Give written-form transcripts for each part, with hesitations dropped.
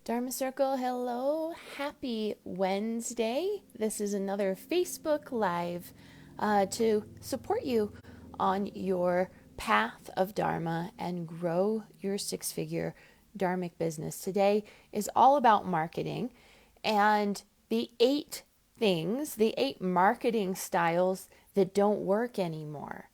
Dharma Circle, hello. Happy Wednesday. This is another Facebook Live to support you on your path of Dharma and grow your six-figure Dharmic business. Today is all about marketing and the eight marketing styles that don't work anymore.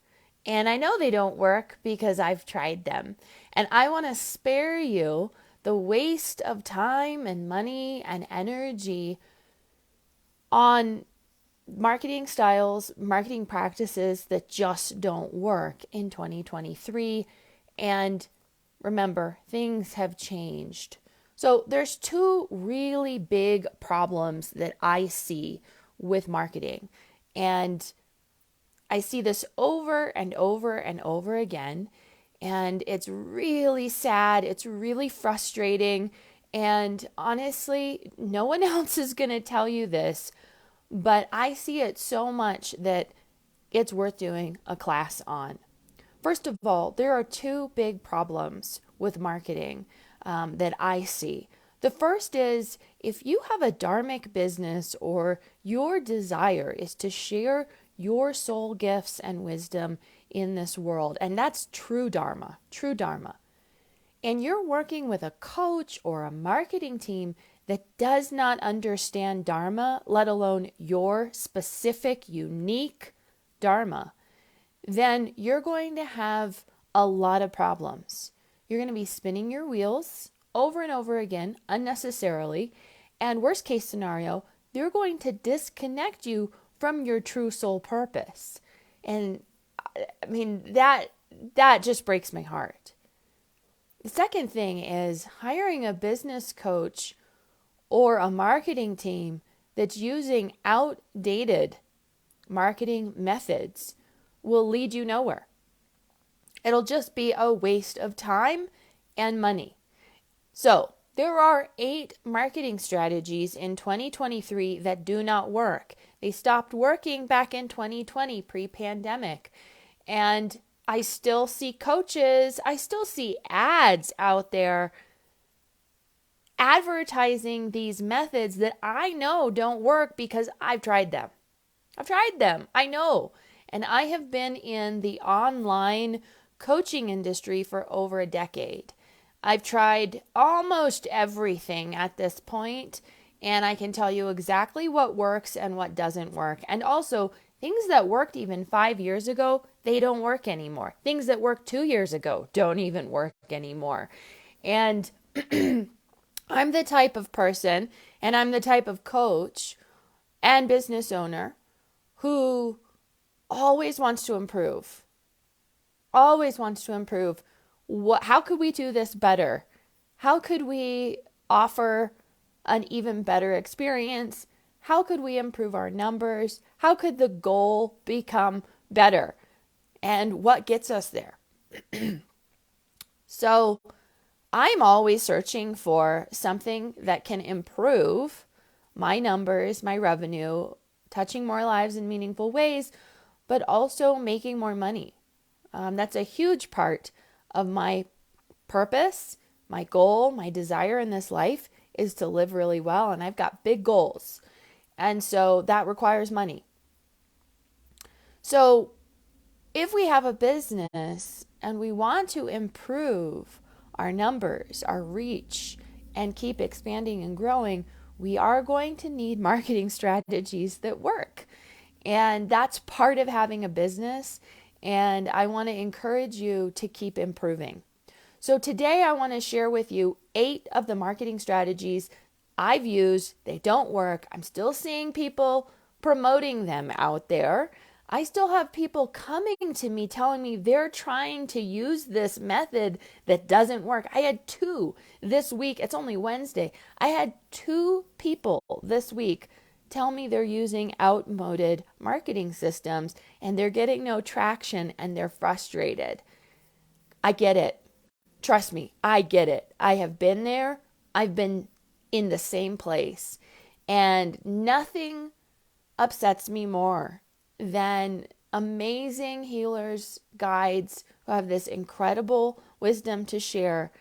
And I know they don't work because I've tried them. And I want to spare you the waste of time and money and energy on marketing styles, marketing practices that just don't work in 2023. And remember, things have changed. So there's two really big problems that I see with marketing. And I see this over and over and over again. And it's really sad. It's really frustrating. And honestly, no one else is going to tell you this, but I see it so much that it's worth doing a class on. First of all, there are two big problems with marketing that I see. The first is if you have a dharmic business or your desire is to share your soul gifts and wisdom in this world, and that's true Dharma, and you're working with a coach or a marketing team that does not understand Dharma, let alone your specific, unique Dharma, then you're going to have a lot of problems. You're going to be spinning your wheels over and over again unnecessarily. And worst case scenario, they're going to disconnect you from your true soul purpose. And I mean, that just breaks my heart. The second thing is hiring a business coach or a marketing team that's using outdated marketing methods will lead you nowhere. It'll just be a waste of time and money. So there are 8 marketing strategies in 2023 that do not work. They stopped working back in 2020 pre-pandemic. And I still see coaches, I still see ads out there advertising these methods that I know don't work because I've tried them. I know. And I have been in the online coaching industry for over a decade. I've tried almost everything at this point, and I can tell you exactly what works and what doesn't work. And also, things that worked even 5 years ago, they don't work anymore. Things that worked 2 years ago don't even work anymore. And I'm the type of person, and I'm the type of coach and business owner who always wants to improve. Always wants to improve. How could we do this better? How could we offer an even better experience? How could we improve our numbers? How could the goal become better? And what gets us there? So I'm always searching for something that can improve my numbers, my revenue, touching more lives in meaningful ways, but also making more money. That's a huge part of my purpose, my goal, my desire in this life is to live really well. And I've got big goals. And so that requires money. So if we have a business and we want to improve our numbers, our reach, and keep expanding and growing, we are going to need marketing strategies that work. And that's part of having a business. And I want to encourage you to keep improving. So today I want to share with you 8 of the marketing strategies I've used. They don't work. I'm still seeing people promoting them out there. I still have people coming to me telling me they're trying to use this method that doesn't work. I had 2 this week. It's only Wednesday. I had 2 people this week tell me they're using outmoded marketing systems and they're getting no traction and they're frustrated. I get it. Trust me, I get it. I have been there. I've been in the same place. And nothing upsets me more than amazing healers, guides who have this incredible wisdom to share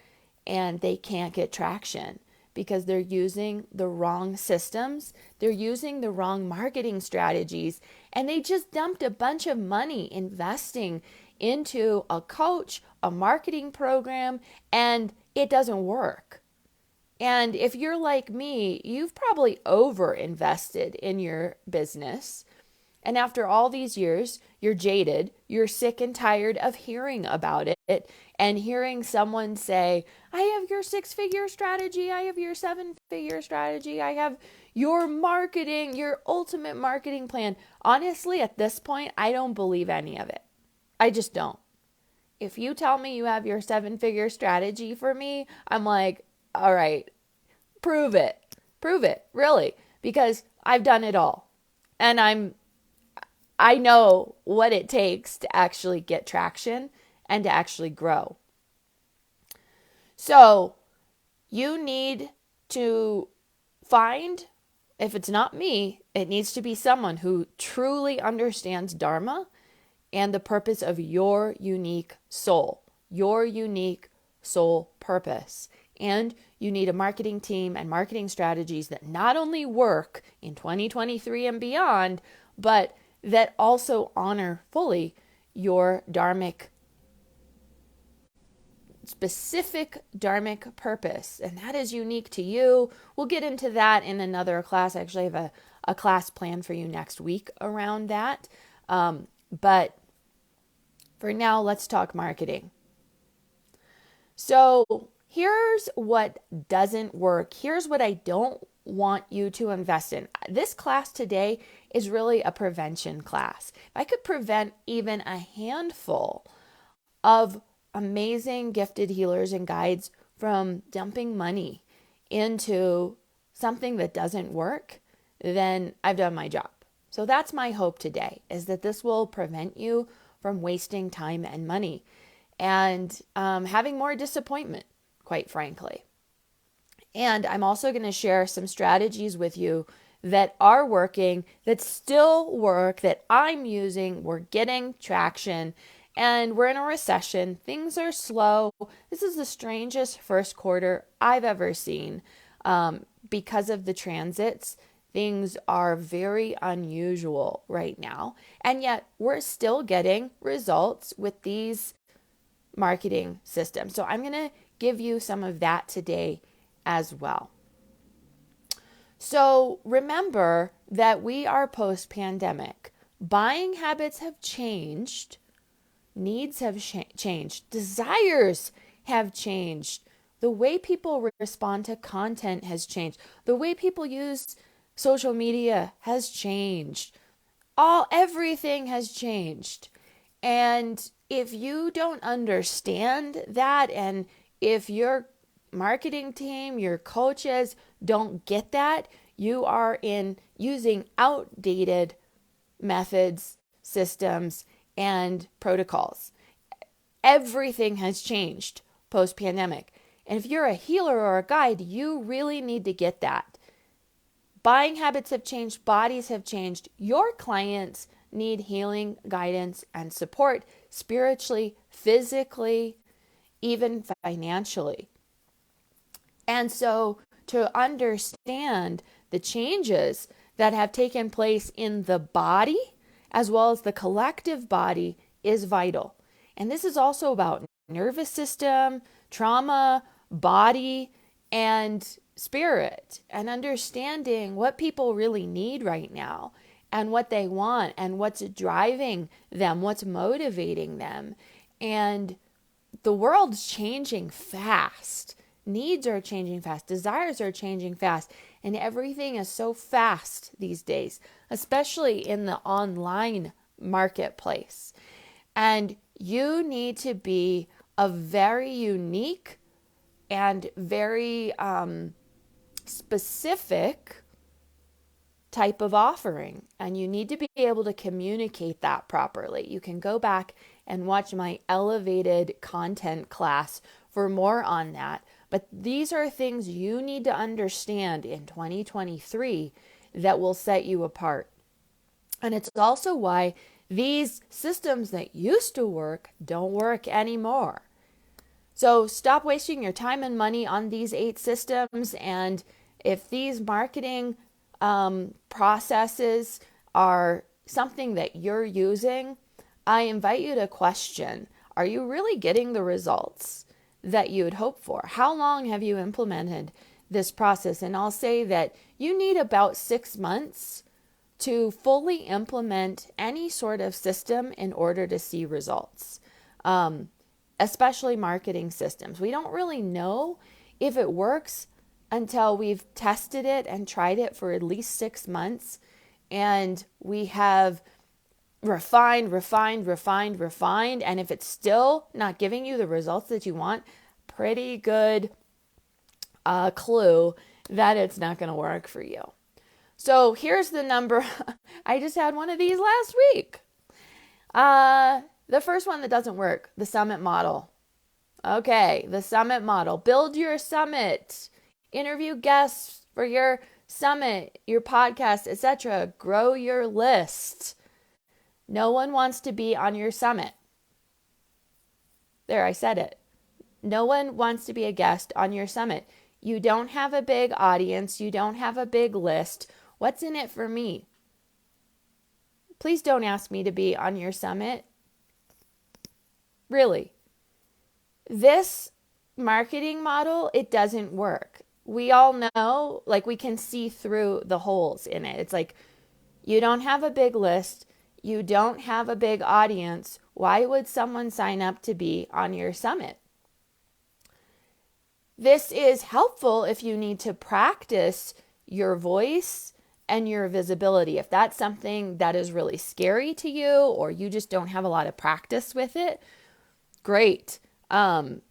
and they can't get traction because they're using the wrong systems, they're using the wrong marketing strategies, and they just dumped a bunch of money investing into a coach, a marketing program, and it doesn't work. And if you're like me, you've probably over invested in your business. And after all these years, you're jaded, you're sick and tired of hearing about it and hearing someone say, I have your 6-figure strategy, I have your 7-figure strategy, I have your marketing, your ultimate marketing plan. Honestly, at this point, I don't believe any of it. I just don't. If you tell me you have your 7-figure strategy for me, I'm like, all right, prove it. Prove it, really, because I've done it all. And I know what it takes to actually get traction and to actually grow. So you need to find, if it's not me, it needs to be someone who truly understands Dharma and the purpose of your unique soul purpose. And you need a marketing team and marketing strategies that not only work in 2023 and beyond, but that also honor fully your specific dharmic purpose. And that is unique to you. We'll get into that in another class. I actually have a class planned for you next week around that. But for now, let's talk marketing. So here's what doesn't work. Here's what I don't want you to invest in. This class today is really a prevention class. If I could prevent even a handful of amazing gifted healers and guides from dumping money into something that doesn't work, then I've done my job. So that's my hope today, is that this will prevent you from wasting time and money and having more disappointment, quite frankly. And I'm also going to share some strategies with you that are working, that still work, that I'm using. We're getting traction, and we're in a recession. Things are slow. This is the strangest first quarter I've ever seen. Because of the transits, things are very unusual right now. And yet we're still getting results with these marketing systems. So I'm going to give you some of that today as well. So remember that we are post-pandemic. Buying habits have changed. Needs have changed. Desires have changed. The way people respond to content has changed. The way people use social media has changed. Everything has changed. And if you don't understand that, and if your marketing team, your coaches don't get that, you are using outdated methods, systems, and protocols. Everything has changed post-pandemic. And if you're a healer or a guide, you really need to get that. Buying habits have changed, bodies have changed. Your clients need healing, guidance, and support spiritually, physically, even financially. And so to understand the changes that have taken place in the body as well as the collective body is vital. And this is also about nervous system, trauma, body, and spirit, and understanding what people really need right now and what they want and what's driving them, what's motivating them. And the world's changing fast. Needs are changing fast. Desires are changing fast. And everything is so fast these days, especially in the online marketplace. And you need to be a very unique and very specific type of offering. And you need to be able to communicate that properly. You can go back and watch my elevated content class for more on that. But these are things you need to understand in 2023 that will set you apart. And it's also why these systems that used to work don't work anymore. So stop wasting your time and money on these 8 systems. And if these marketing processes are something that you're using, I invite you to question, are you really getting the results that you would hope for? How long have you implemented this process? And I'll say that you need about 6 months to fully implement any sort of system in order to see results, especially marketing systems. We don't really know if it works until we've tested it and tried it for at least 6 months, and we have refined, and if it's still not giving you the results that you want, pretty good clue that it's not going to work for you. So here's the number. I just had one of these last week. The first one that doesn't work, the summit model. Okay, the summit model. Build your summit. Interview guests for your summit, your podcast, etc. Grow your list. No one wants to be on your summit. There, I said it. No one wants to be a guest on your summit. You don't have a big audience. You don't have a big list. What's in it for me? Please don't ask me to be on your summit. Really. This marketing model, it doesn't work. We all know, like, we can see through the holes in it. It's like, you don't have a big list. You don't have a big audience. Why would someone sign up to be on your summit? This is helpful if you need to practice your voice and your visibility. If that's something that is really scary to you, or you just don't have a lot of practice with it, great.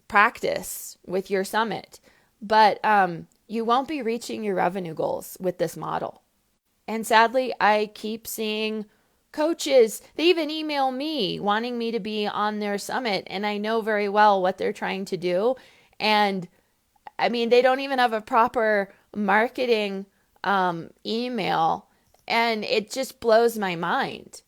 Practice with your summit. But you won't be reaching your revenue goals with this model. And sadly, I keep seeing coaches, they even email me wanting me to be on their summit, and I know very well what they're trying to do. And I mean, they don't even have a proper marketing email, and it just blows my mind.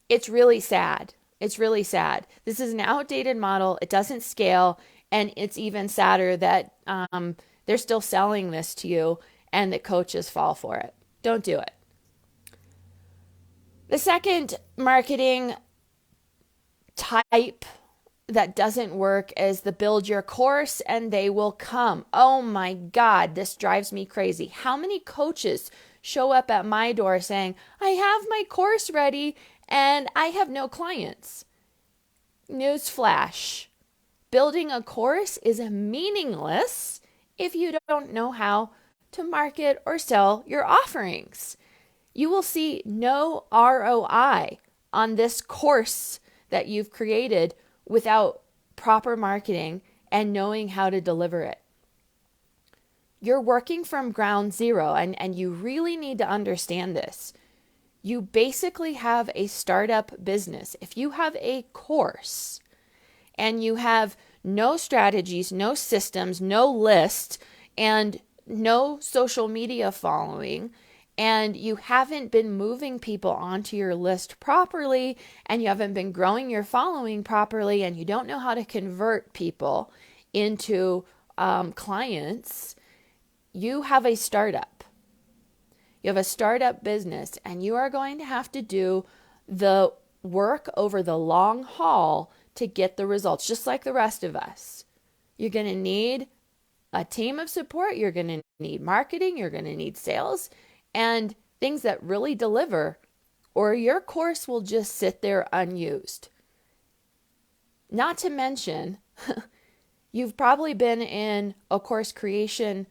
It's really sad. It's really sad. This is an outdated model. It doesn't scale, and it's even sadder that they're still selling this to you and that coaches fall for it. Don't do it. The second marketing type that doesn't work is the build your course and they will come. Oh my God, this drives me crazy. How many coaches show up at my door saying, I have my course ready and I have no clients? Newsflash. Building a course is meaningless if you don't know how to market or sell your offerings. You will see no ROI on this course that you've created without proper marketing and knowing how to deliver it. You're working from ground zero, and you really need to understand this. You basically have a startup business. If you have a course and you have no strategies, no systems, no list, and no social media following, and you haven't been moving people onto your list properly, and you haven't been growing your following properly, and you don't know how to convert people into clients, you have a startup. You have a startup business, and you are going to have to do the work over the long haul to get the results, just like the rest of us. You're going to need a team of support. You're going to need marketing. You're going to need sales and things that really deliver, or your course will just sit there unused. Not to mention, you've probably been in a course creation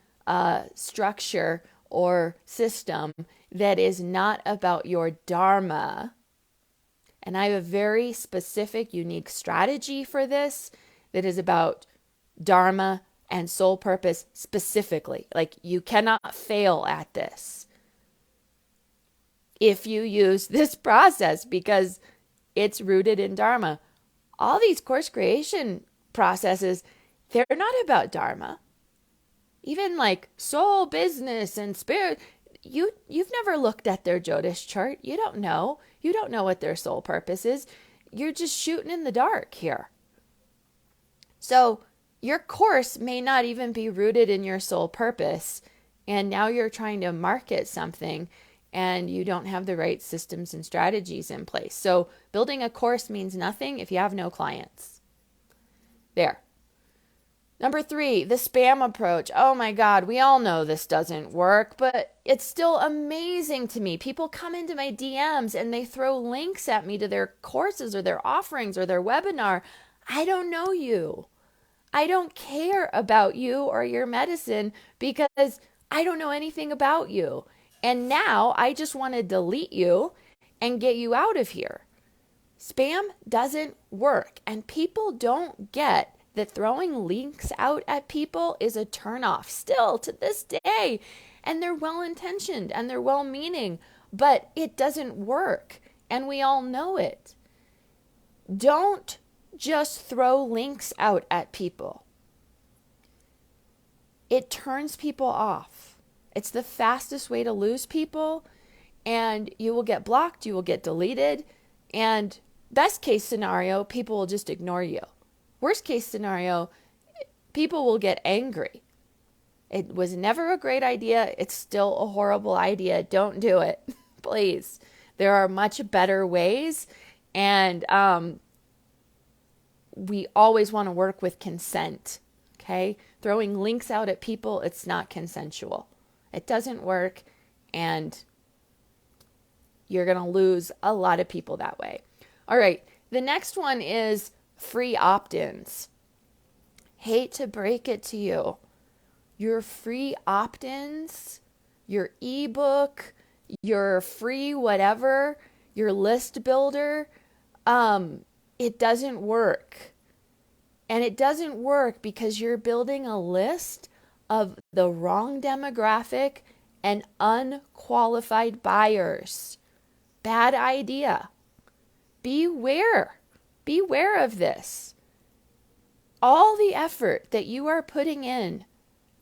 structure or system that is not about your Dharma. And I have a very specific, unique strategy for this that is about Dharma and soul purpose specifically. Like, you cannot fail at this if you use this process, because it's rooted in Dharma. All these course creation processes, they're not about Dharma. Even like soul business and spirit, you've never looked at their Jyotish chart. You don't know. You don't know what their soul purpose is. You're just shooting in the dark here. So your course may not even be rooted in your sole purpose. And now you're trying to market something and you don't have the right systems and strategies in place. So building a course means nothing if you have no clients. There. Number 3, the spam approach. Oh my God, we all know this doesn't work, but it's still amazing to me. People come into my DMs and they throw links at me to their courses or their offerings or their webinar. I don't know you. I don't care about you or your medicine because I don't know anything about you. And now I just want to delete you and get you out of here. Spam doesn't work, and people don't get that throwing links out at people is a turnoff still to this day. And they're well-intentioned and they're well-meaning, but it doesn't work, and we all know it. Don't just throw links out at people. It turns people off. It's the fastest way to lose people, and you will get blocked, you will get deleted, and best case scenario, people will just ignore you. Worst case scenario, people will get angry. It was never a great idea. It's still a horrible idea. Don't do it, please. There are much better ways, and we always want to work with consent, okay? Throwing links out at people, it's not consensual. It doesn't work, and you're going to lose a lot of people that way. All right, the next one is free opt-ins. Hate to break it to you. Your free opt-ins, your ebook, your free whatever, your list builder, it doesn't work. And it doesn't work because you're building a list of the wrong demographic and unqualified buyers. Bad idea. Beware of this. All the effort that you are putting in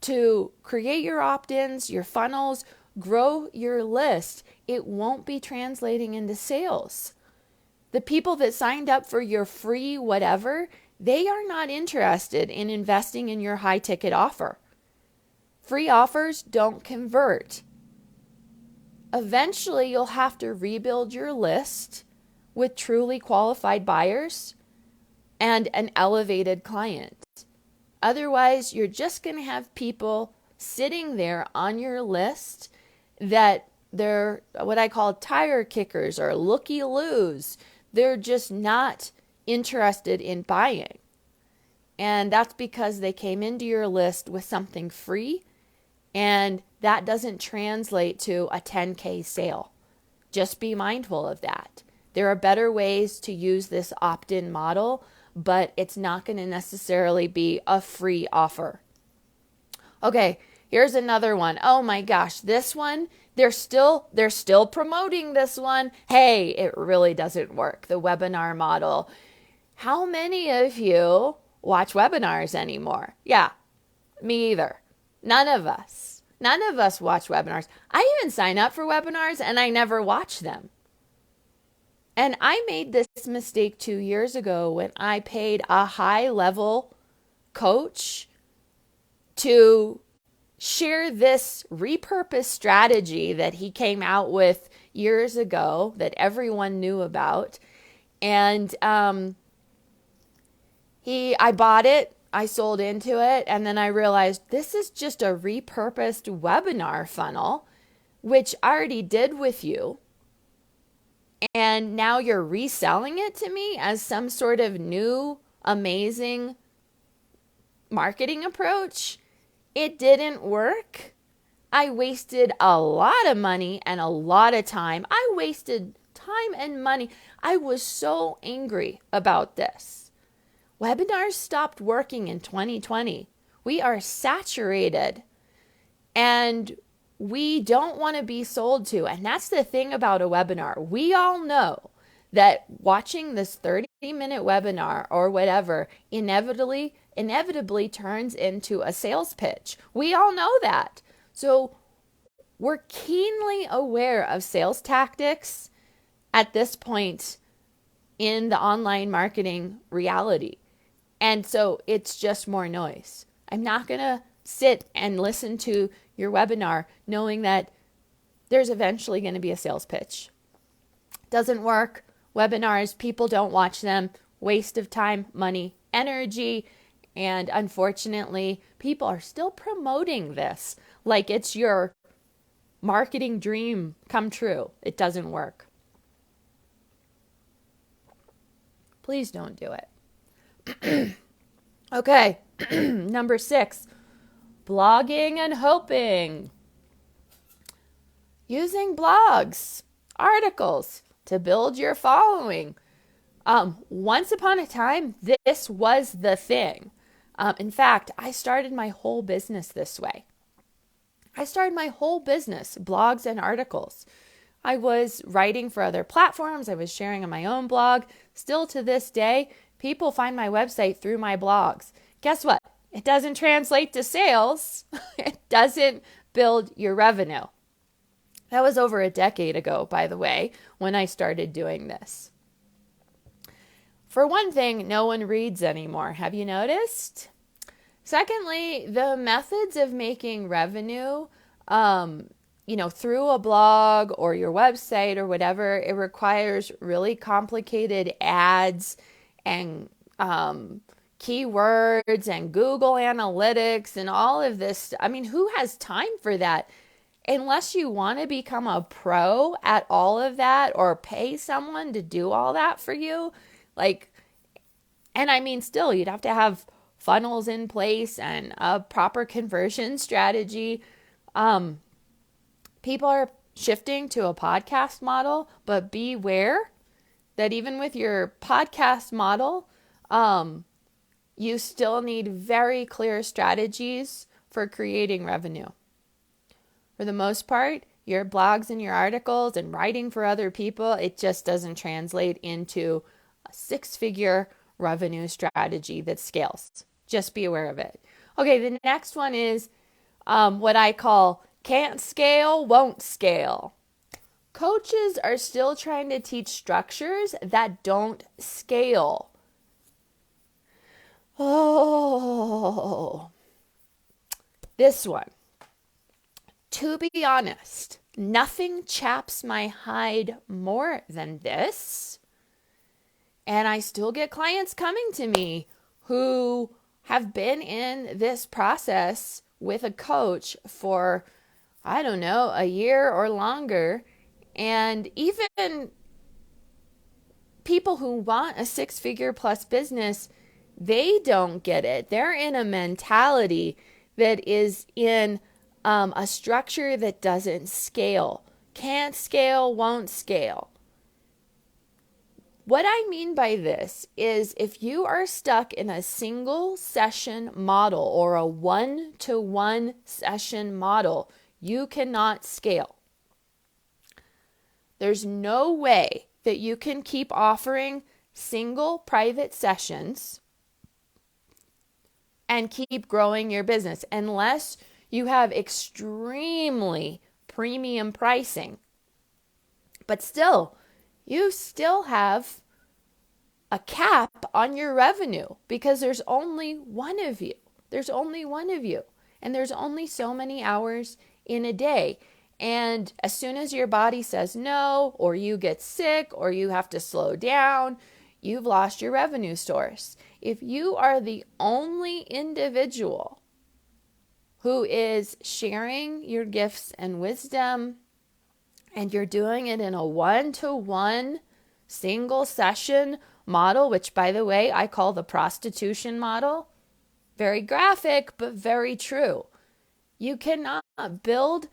to create your opt-ins, your funnels, grow your list, it won't be translating into sales. The people that signed up for your free whatever, they are not interested in investing in your high-ticket offer. Free offers don't convert. Eventually, you'll have to rebuild your list with truly qualified buyers and an elevated client. Otherwise, you're just going to have people sitting there on your list that they're what I call tire kickers or looky-loos. They're just not interested in buying. And that's because they came into your list with something free, and that doesn't translate to a 10K sale. Just be mindful of that. There are better ways to use this opt-in model, but it's not going to necessarily be a free offer. Okay, here's another one. Oh my gosh, this one, they're still promoting this one. Hey, it really doesn't work, the webinar model. How many of you watch webinars anymore? Yeah, me either. None of us watch webinars. I even sign up for webinars and I never watch them. And I made this mistake 2 years ago when I paid a high-level coach to share this repurposed strategy that he came out with years ago that everyone knew about. And I bought it, I sold into it, and then I realized this is just a repurposed webinar funnel, which I already did with you. And now you're reselling it to me as some sort of new, amazing marketing approach. It didn't work. I wasted a lot of money and a lot of time. I wasted time and money. I was so angry about this. Webinars stopped working in 2020. We are saturated, and we don't want to be sold to. And that's the thing about a webinar. We all know that watching this 30-minute webinar or whatever inevitably turns into a sales pitch. We all know that. So we're keenly aware of sales tactics at this point in the online marketing reality. And so it's just more noise. I'm not going to sit and listen to your webinar knowing that there's eventually going to be a sales pitch. Doesn't work. Webinars, people don't watch them. Waste of time, money, energy. And unfortunately, people are still promoting this like it's your marketing dream come true. It doesn't work. Please don't do it. Okay, number 6, blogging and hoping. Using blogs, articles to build your following. Once upon a time, this was the thing. In fact, I started my whole business this way. I started my whole business, blogs and articles. I was writing for other platforms. I was sharing on my own blog. Still to this day, people find my website through my blogs. Guess what? It doesn't translate to sales. It doesn't build your revenue. That was over a decade ago, by the way, when I started doing this. For one thing, no one reads anymore. Have you noticed? Secondly, the methods of making revenue, through a blog or your website or whatever, it requires really complicated ads and keywords and Google Analytics and all of this. I mean, who has time for that? Unless you want to become a pro at all of that or pay someone to do all that for you. Still, you'd have to have funnels in place and a proper conversion strategy. People are shifting to a podcast model, but beware that even with your podcast model, you still need very clear strategies for creating revenue. For the most part, your blogs and your articles and writing for other people, it just doesn't translate into a 6-figure revenue strategy that scales. Just be aware of it. Okay, the next one is what I call can't scale, won't scale. Coaches are still trying to teach structures that don't scale. Oh, this one. To be honest, nothing chaps my hide more than this. And I still get clients coming to me who have been in this process with a coach for, a year or longer. And even people who want a 6-figure plus business, they don't get it. They're in a mentality that is in a structure that doesn't scale. Can't scale, won't scale. What I mean by this is if you are stuck in a single session model or a 1-to-1 session model, you cannot scale. There's no way that you can keep offering single private sessions and keep growing your business unless you have extremely premium pricing. But still, you still have a cap on your revenue because there's only one of you. There's only one of you. And there's only so many hours in a day. And as soon as your body says no, or you get sick, or you have to slow down, you've lost your revenue source. If you are the only individual who is sharing your gifts and wisdom, and you're doing it in a 1-to-1 single session model, which by the way, I call the prostitution model. Very graphic, but very true. You cannot build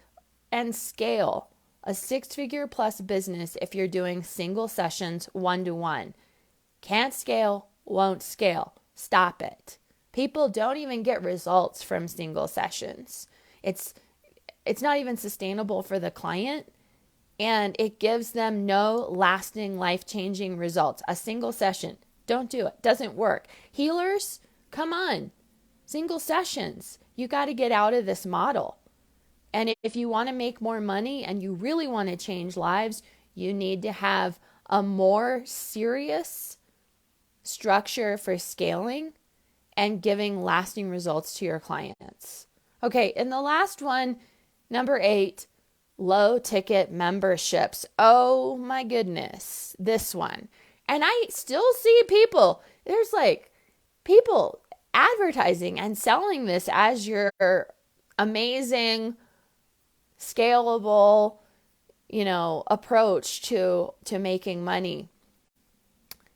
and scale a 6-figure plus business if you're doing single sessions 1-to-1. Can't scale, won't scale. Stop it. People don't even get results from single sessions. It's not even sustainable for the client, and it gives them no lasting, life-changing results. A single session, don't do it. Doesn't work. Healers, come on. Single sessions. You got to get out of this model. And if you want to make more money and you really want to change lives, you need to have a more serious structure for scaling and giving lasting results to your clients. Okay, and the last one, number 8, low ticket memberships. Oh my goodness, this one. And I still see people, there's like people advertising and selling this as your amazing, scalable, approach to making money.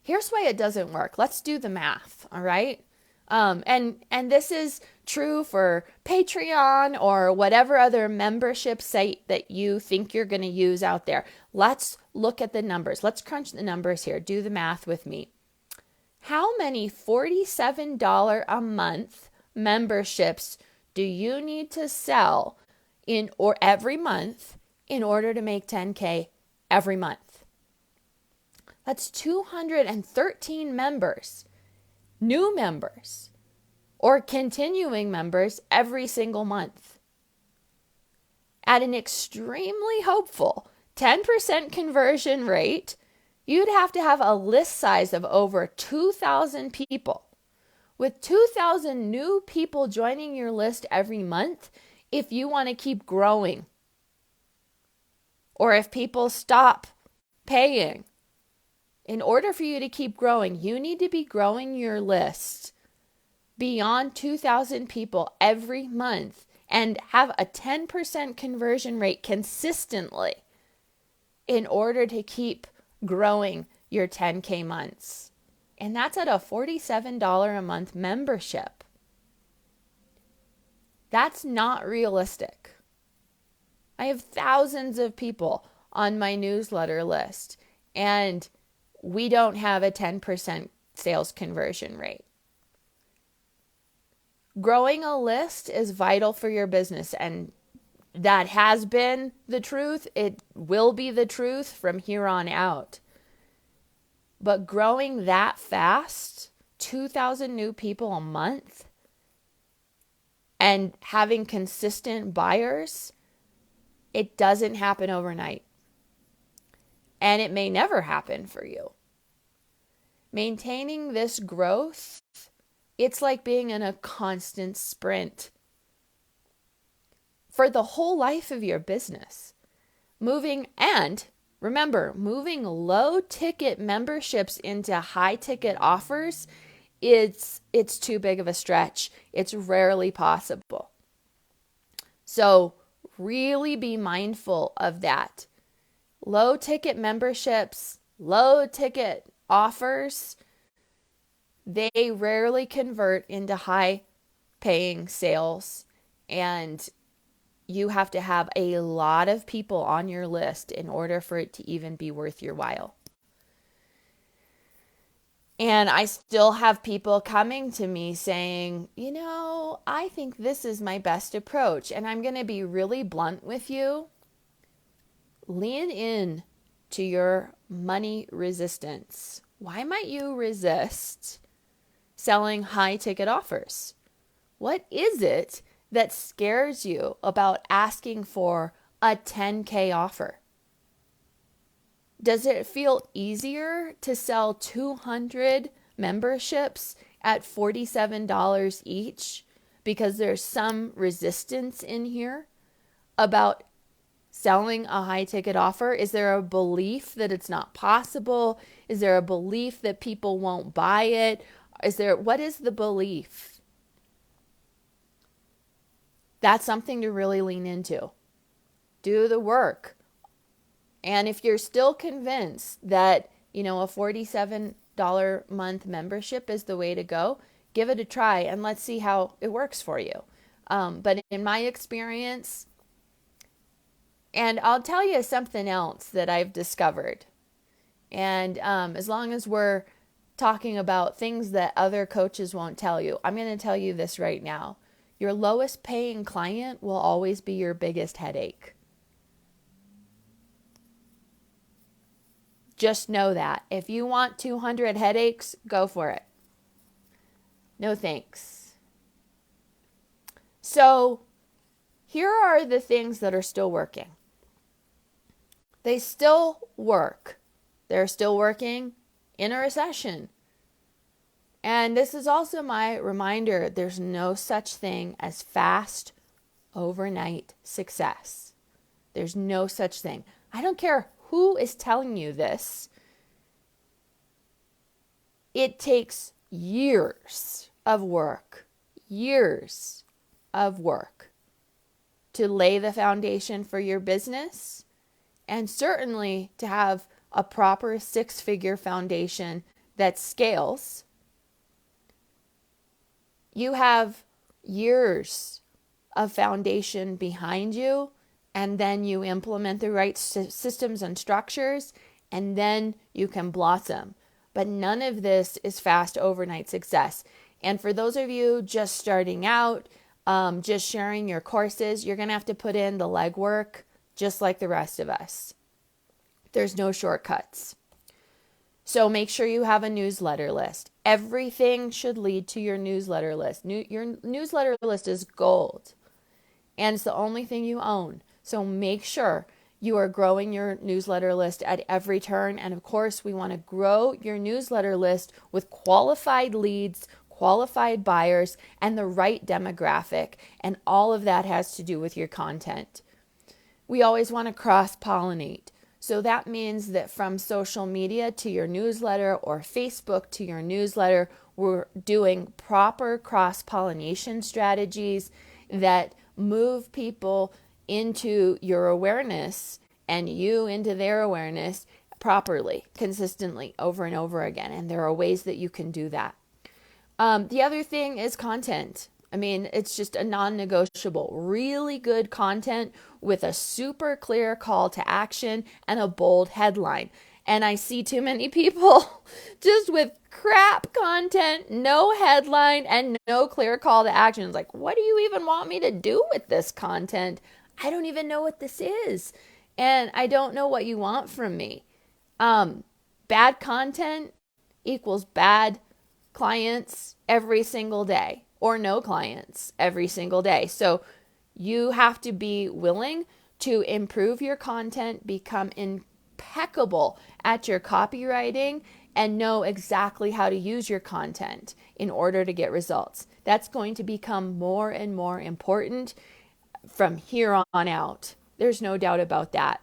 Here's why it doesn't work. Let's do the math, all right? And this is true for Patreon or whatever other membership site that you think you're going to use out there. Let's look at the numbers. Let's crunch the numbers here. Do the math with me. How many $47 a month memberships do you need to sell every month in order to make 10K every month? That's 213 members, new members, or continuing members every single month. At an extremely hopeful 10% conversion rate, you'd have to have a list size of over 2,000 people. With 2,000 new people joining your list every month, if you want to keep growing, or if people stop paying, in order for you to keep growing, you need to be growing your list beyond 2,000 people every month and have a 10% conversion rate consistently in order to keep growing your 10K months. And that's at a $47 a month membership. That's not realistic. I have thousands of people on my newsletter list, and we don't have a 10% sales conversion rate. Growing a list is vital for your business, and that has been the truth. It will be the truth from here on out. But growing that fast, 2,000 new people a month, and having consistent buyers, it doesn't happen overnight. And it may never happen for you. Maintaining this growth, it's like being in a constant sprint for the whole life of your business. Moving low ticket memberships into high ticket offers, it's too big of a stretch. It's rarely possible. So really be mindful of that. Low ticket memberships, low ticket offers, they rarely convert into high paying sales, and you have to have a lot of people on your list in order for it to even be worth your while. And I still have people coming to me saying, I think this is my best approach. And I'm going to be really blunt with you. Lean in to your money resistance. Why might you resist selling high ticket offers? What is it that scares you about asking for a 10K offer? Does it feel easier to sell 200 memberships at $47 each because there's some resistance in here about selling a high ticket offer? Is there a belief that it's not possible? Is there a belief that people won't buy it? What is the belief? That's something to really lean into. Do the work. And if you're still convinced that, a $47 month membership is the way to go, give it a try and let's see how it works for you. But in my experience, and I'll tell you something else that I've discovered. And as long as we're talking about things that other coaches won't tell you, I'm going to tell you this right now. Your lowest paying client will always be your biggest headache. Just know that. If you want 200 headaches, go for it. No thanks. So here are the things that are still working. They still work. They're still working in a recession. And this is also my reminder, there's no such thing as fast overnight success. There's no such thing. I don't care who is telling you this. It takes years of work to lay the foundation for your business, and certainly to have a proper 6-figure foundation that scales. You have years of foundation behind you, and then you implement the right systems and structures, and then you can blossom. But none of this is fast overnight success. And for those of you just starting out, just sharing your courses, you're going to have to put in the legwork just like the rest of us. There's no shortcuts. So make sure you have a newsletter list. Everything should lead to your newsletter list. Your newsletter list is gold, and it's the only thing you own. So make sure you are growing your newsletter list at every turn. And of course, we want to grow your newsletter list with qualified leads, qualified buyers, and the right demographic. And all of that has to do with your content. We always want to cross-pollinate. So that means that from social media to your newsletter or Facebook to your newsletter, we're doing proper cross-pollination strategies that move people into your awareness and you into their awareness properly, consistently, over and over again. And there are ways that you can do that. The other thing is content. I mean, it's just a non-negotiable. Really good content with a super clear call to action and a bold headline. And I see too many people just with crap content, no headline, and no clear call to action. It's like, what do you even want me to do with this content? I don't even know what this is. And I don't know what you want from me. Bad content equals bad clients every single day, or no clients every single day. So you have to be willing to improve your content, become impeccable at your copywriting, and know exactly how to use your content in order to get results. That's going to become more and more important from here on out. There's no doubt about that.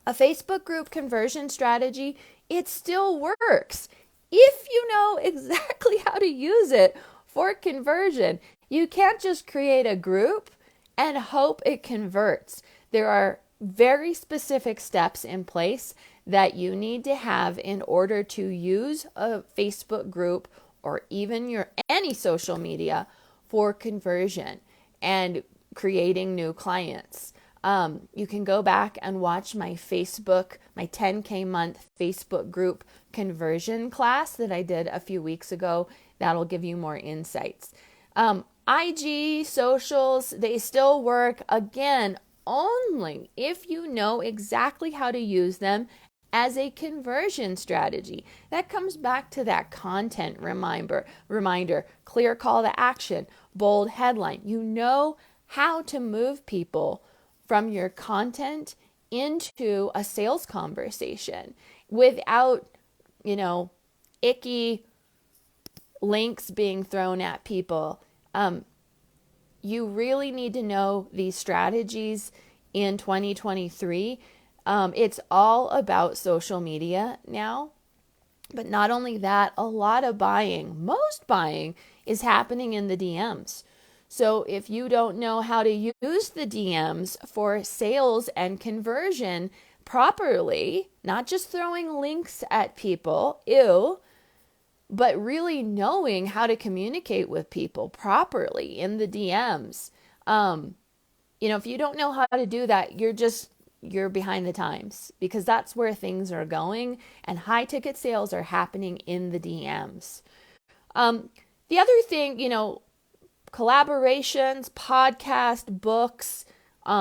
A Facebook group conversion strategy, it still works if you know exactly how to use it for conversion. You can't just create a group and hope it converts. There are very specific steps in place that you need to have in order to use a Facebook group or even any social media for conversion and creating new clients. You can go back and watch my 10K month Facebook group conversion class that I did a few weeks ago. That'll give you more insights. IG, socials, they still work, again, only if you know exactly how to use them as a conversion strategy. That comes back to that content reminder, clear call to action, bold headline. You know how to move people from your content into a sales conversation without, icky links being thrown at people. You really need to know these strategies in 2023. It's all about social media now. But not only that, a lot of most buying is happening in the DMs. So if you don't know how to use the DMs for sales and conversion properly, not just throwing links at people, but really knowing how to communicate with people properly in the DMs. If you don't know how to do that, you're behind the times, because that's where things are going, and high ticket sales are happening in the DMs. The other thing, collaborations, podcast, books,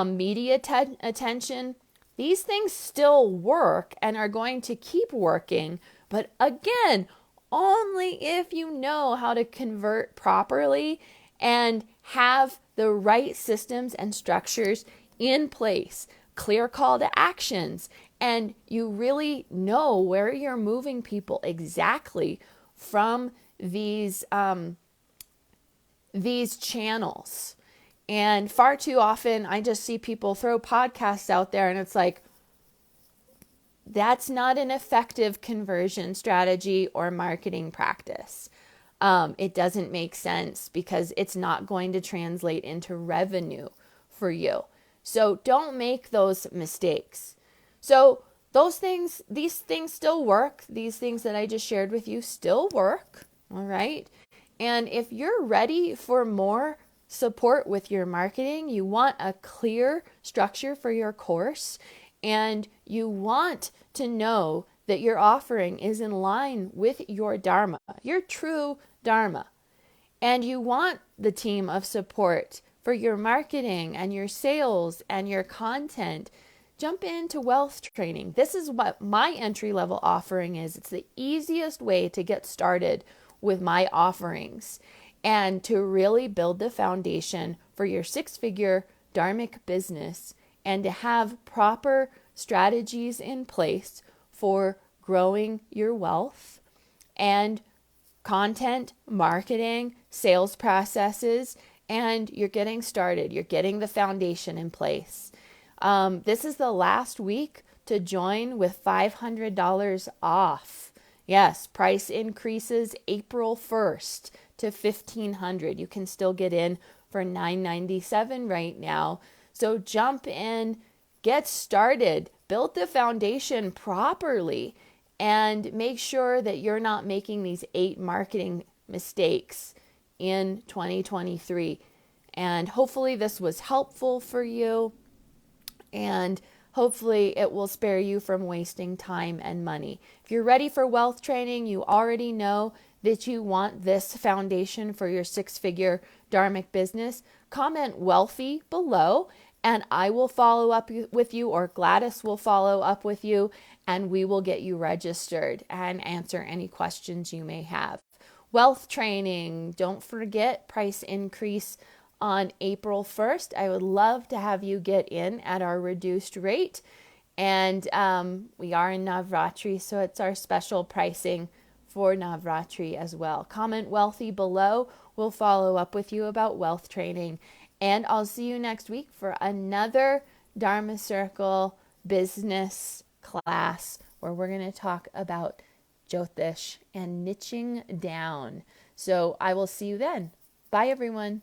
media attention, these things still work and are going to keep working. But again, only if you know how to convert properly and have the right systems and structures in place, clear call to actions, and you really know where you're moving people exactly from these channels. And far too often, I just see people throw podcasts out there, and it's like, that's not an effective conversion strategy or marketing practice. It doesn't make sense because it's not going to translate into revenue for you. So don't make those mistakes. So these things still work. These things that I just shared with you still work. All right. And if you're ready for more support with your marketing, you want a clear structure for your course, and you want to know that your offering is in line with your Dharma, your true Dharma, and you want the team of support for your marketing and your sales and your content, jump into wealth training. This is what my entry-level offering is. It's the easiest way to get started with my offerings and to really build the foundation for your six-figure dharmic business and to have proper strategies in place for growing your wealth and content, marketing, sales processes, and you're getting started. You're getting the foundation in place. This is the last week to join with $500 off. Yes, price increases April 1st to $1,500. You can still get in for $997 right now. So jump in, get started, build the foundation properly, and make sure that you're not making these 8 marketing mistakes in 2023. And hopefully this was helpful for you, and hopefully it will spare you from wasting time and money. If you're ready for wealth training, you already know that you want this foundation for your six-figure dharmic business. Comment wealthy below, and I will follow up with you, or Gladys will follow up with you, and we will get you registered and answer any questions you may have. Wealth training, don't forget, price increase on April 1st. I would love to have you get in at our reduced rate. And we are in Navratri, so it's our special pricing for Navratri as well. Comment wealthy below. We'll follow up with you about wealth training. And I'll see you next week for another Dharma Circle business class where we're going to talk about Jyotish and niching down. So I will see you then. Bye, everyone.